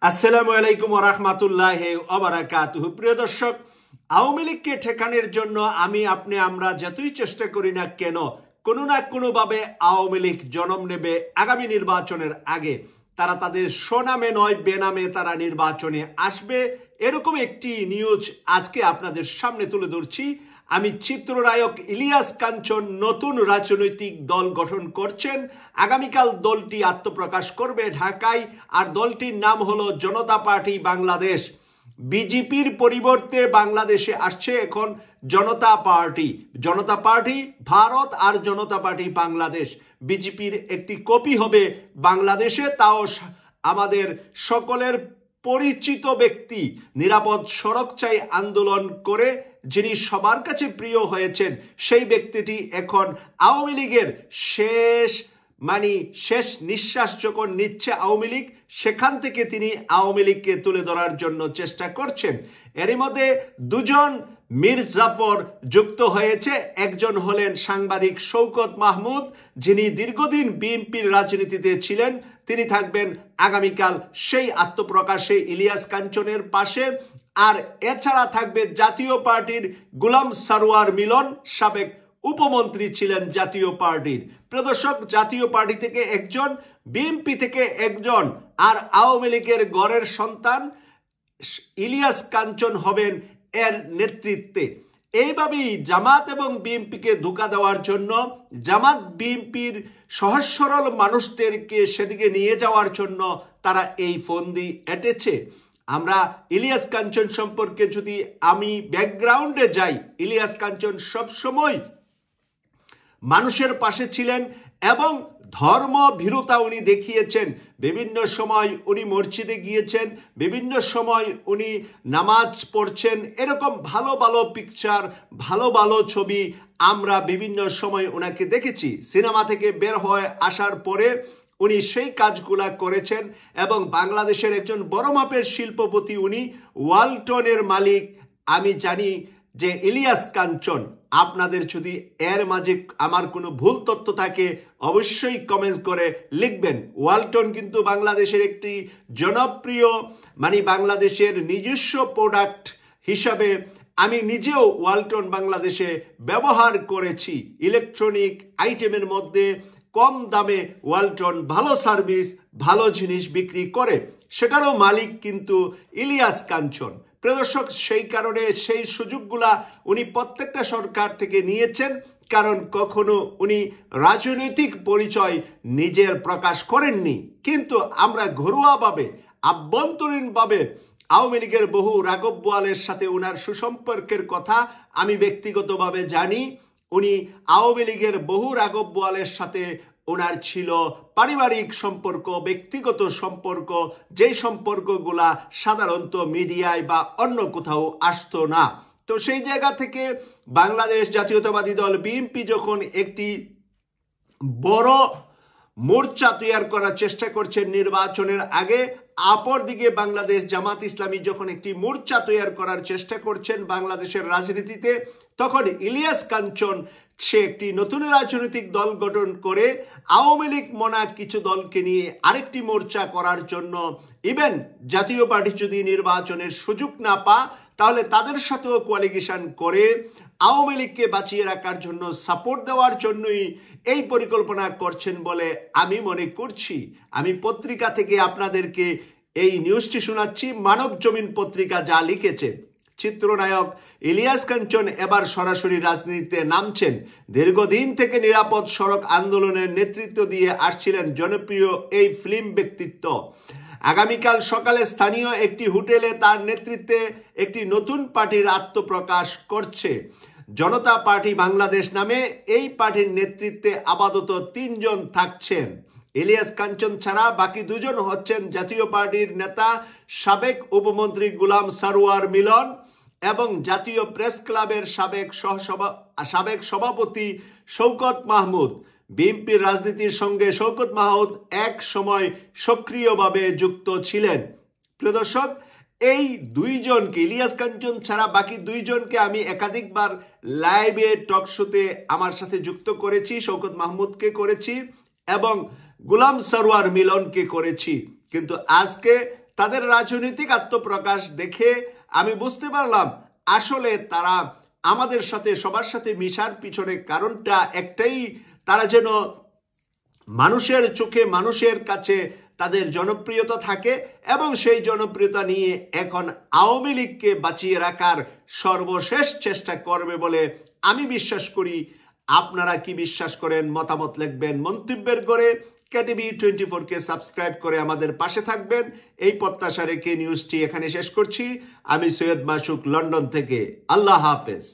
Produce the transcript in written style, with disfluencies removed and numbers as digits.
আসসালামু আলাইকুম ওয়া রাহমাতুল্লাহি ওয়া বারাকাতুহু। প্রিয় দর্শক, আওয়ামী লীগকে ঠেকানোর জন্য আমরা যতই চেষ্টা করি না কেন, কোনো না কোনোভাবে আওয়ামী লীগ জন্ম নেবে আগামী নির্বাচনের আগে। তারা তাদের স্বনামে নয় বেনামে তারা নির্বাচনে আসবে, এরকম একটি নিউজ আজকে আপনাদের সামনে তুলে ধরছি। আমি চিত্রনায়ক ইলিয়াস কাঞ্চন নতুন রাজনৈতিক দল গঠন করছেন। আগামীকাল দলটি আত্মপ্রকাশ করবে ঢাকায়, আর দলটির নাম হলো জনতা পার্টি বাংলাদেশ। বিজেপির পরিবর্তে বাংলাদেশে আসছে এখন জনতা পার্টি। জনতা পার্টি ভারত আর জনতা পার্টি বাংলাদেশ। বিজেপির একটি কপি হবে বাংলাদেশে, তাও আমাদের সকলের পরিচিত ব্যক্তি নিরাপদ সড়ক চাই আন্দোলন করে যিনি সবার কাছে প্রিয় হয়েছেন, সেই ব্যক্তিটি এখন আওয়ামী লীগের শেষ নিঃশ্বাস যখন নিচ্ছে আওয়ামী লীগ, সেখান থেকে তিনি আওয়ামী লীগকে তুলে ধরার জন্য চেষ্টা করছেন। এরই মধ্যে দুজন মীর জাফর যুক্ত হয়েছে। একজন হলেন সাংবাদিক শওকত মাহমুদ, যিনি দীর্ঘদিন বিএনপির রাজনীতিতে ছিলেন। তিনি থাকবেন আগামীকাল সেই আত্মপ্রকাশে ইলিয়াস কাঞ্চনের পাশে। আর এছাড়া থাকবে জাতীয় পার্টির গোলাম সারওয়ার মিলন, সাবেক উপমন্ত্রী ছিলেন জাতীয় পার্টির। প্রদর্শক, জাতীয় পার্টি থেকে একজন, বিএনপি থেকে একজন, আর আওয়ামী লীগের গড়ের সন্তান ইলিয়াস কাঞ্চন হবেন এর নেতৃত্বে। এইভাবেই জামাত এবং বিএনপিকে ধোঁকা দেওয়ার জন্য, জামাত বিএনপির সহজ সরল মানুষদেরকে সেদিকে নিয়ে যাওয়ার জন্য তারা এই ফন্দি এঁটেছে। আমরা ইলিয়াস কাঞ্চন সম্পর্কে যদি আমি ব্যাকগ্রাউন্ডে যাই, ইলিয়াস কাঞ্চন সবসময় মানুষের পাশে ছিলেন এবং ধর্ম ভীরুতা উনি দেখিয়েছেন। বিভিন্ন সময় উনি মসজিদে গিয়েছেন, বিভিন্ন সময় উনি নামাজ পড়ছেন। এরকম ভালো ভালো পিকচার, ভালো ভালো ছবি আমরা বিভিন্ন সময় ওনাকে দেখেছি। সিনেমা থেকে বের হয়ে আসার পরে উনি সেই কাজগুলা করেছেন এবং বাংলাদেশের একজন বড় মাপের শিল্পপতি উনি, ওয়ালটনের মালিক। আমি জানি যে ইলিয়াস কাঞ্চন, আপনাদের যদি এর মাঝে আমার কোনো ভুল তথ্য থাকে অবশ্যই কমেন্টস করে লিখবেন। ওয়ালটন কিন্তু বাংলাদেশের একটি জনপ্রিয় বাংলাদেশের নিজস্ব প্রোডাক্ট হিসাবে আমি নিজেও ওয়ালটন বাংলাদেশে ব্যবহার করেছি। ইলেকট্রনিক আইটেমের মধ্যে কম দামে ওয়ালটন ভালো সার্ভিস, ভালো জিনিস বিক্রি করে, সেটারও মালিক কিন্তু ইলিয়াস কাঞ্চন। প্রদর্শক, সেই কারণে সেই সুযোগগুলা উনি প্রত্যেকটা সরকার থেকে নিয়েছেন, কারণ কখনো উনি রাজনৈতিক পরিচয় নিজের প্রকাশ করেননি। কিন্তু আমরা ঘরোয়াভাবে, আভ্যন্তরীণভাবে আওয়ামী লীগের বহু রাঘব বোয়ালের সাথে ওনার সুসম্পর্কের কথা আমি ব্যক্তিগতভাবে জানি। উনি আওয়ামী লীগের বহু রাঘব বোয়ালের সাথে ওনার ছিল পারিবারিক সম্পর্ক, ব্যক্তিগত সম্পর্ক, যেই সম্পর্কগুলা সাধারণত মিডিয়ায় বা অন্য কোথাও আসতো না। তো সেই জায়গা থেকে বাংলাদেশ জাতীয়তাবাদী দল বিএনপি যখন একটি বড় মোর্চা তৈরি করার চেষ্টা করছেন নির্বাচনের আগে, অপরদিকে বাংলাদেশ জামাত ইসলামী যখন একটি মোর্চা তৈরি করার চেষ্টা করছেন বাংলাদেশের রাজনীতিতে, তখন ইলিয়াস কাঞ্চন সে একটি নতুন রাজনৈতিক দল গঠন করে আওয়ামী লীগ মনা কিছু দলকে নিয়ে আরেকটি মোর্চা করার জন্য, ইভেন জাতীয় পার্টি যদি নির্বাচনের সুযোগ না পা তাহলে তাদের সাথেও কোয়ালিগেশন করে আওয়ামী লীগকে বাঁচিয়ে রাখার জন্য, সাপোর্ট দেওয়ার জন্যই এই পরিকল্পনা করছেন বলে আমি মনে করছি। আমি পত্রিকা থেকে আপনাদেরকে এই নিউজটি শোনাচ্ছি। মানব জমিন পত্রিকা যা লিখেছে, চিত্রনায়ক ইলিয়াস কাঞ্চন এবার সরাসরি রাজনীতিতে নামছেন। দীর্ঘদিন থেকে নিরাপদ সড়ক আন্দোলনের নেতৃত্ব দিয়ে আসছিলেন জনপ্রিয় এই ফিল্ম ব্যক্তিত্ব। আগামীকাল সকালে স্থানীয় একটি হোটেলে তার নেতৃত্বে একটি নতুন পার্টির আত্মপ্রকাশ করছে। জনতা পার্টি বাংলাদেশ নামে এই পার্টির নেতৃত্বে আপাতত 3 জন থাকছেন। ইলিয়াস কাঞ্চন ছাড়া বাকি 2 জন হচ্ছেন জাতীয় পার্টির নেতা সাবেক উপমন্ত্রী গোলাম সারওয়ার মিলন এবং জাতীয় প্রেস ক্লাবের সাবেক সভাপতি শওকত মাহমুদ। বিএনপির রাজনীতির সঙ্গে শওকত মাহমুদ এক সময় সক্রিয়ভাবে যুক্ত ছিলেন। প্রিয় দর্শক, এই 2 জনকে, ইলিয়াস কাঞ্চন ছাড়া বাকি 2 জনকে আমি একাধিকবার লাইভে টক শোতে আমার সাথে যুক্ত করেছি। শওকত মাহমুদকে করেছি এবং গোলাম সারওয়ার মিলনকে করেছি, কিন্তু আজকে তাদের রাজনৈতিক আত্মপ্রকাশ দেখে আমি বুঝতে পারলাম আসলে তারা আমাদের সাথে সবার সাথে মিশার পিছনে কারণটা একটাই, তারা যেন মানুষের চোখে মানুষের কাছে তাদের জনপ্রিয়তা থাকে এবং সেই জনপ্রিয়তা নিয়ে এখন আওয়ামী লীগকে বাঁচিয়ে রাখার সর্বশেষ চেষ্টা করবে বলে আমি বিশ্বাস করি। আপনারা কি বিশ্বাস করেন? মতামত লিখবেন মন্তব্যের করে। কেটিভি 24-কে সাবস্ক্রাইব করে আমাদের পাশে থাকবেন এই প্রত্যাশা রেখে নিউজটি এখানে শেষ করছি। আমি সৈয়দ মাসুক, লন্ডন থেকে। আল্লাহ হাফেজ।